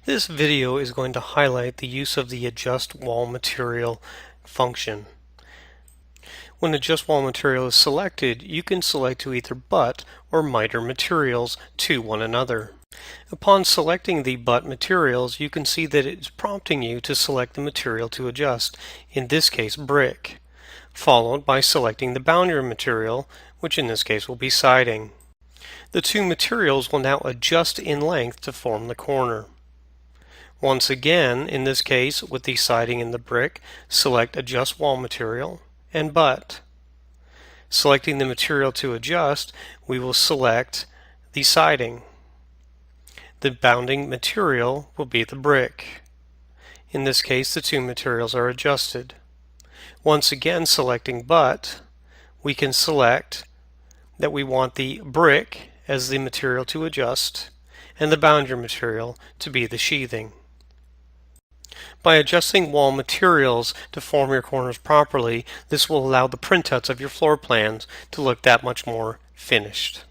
This video is going to highlight the use of the Adjust Wall Material function. When Adjust Wall Material is selected, you can select to either butt or miter materials to one another. Upon selecting the butt materials, you can see that it's prompting you to select the material to adjust, in this case brick, followed by selecting the boundary material, which in this case will be siding. The two materials will now adjust in length to form the corner. Once again, in this case, with the siding and the brick, select Adjust Wall Material and Butt. Selecting the material to adjust, we will select the siding. The bounding material will be the brick. In this case, the two materials are adjusted. Once again, selecting Butt, we can select that we want the brick as the material to adjust and the boundary material to be the sheathing. By adjusting wall materials to form your corners properly, this will allow the printouts of your floor plans to look that much more finished.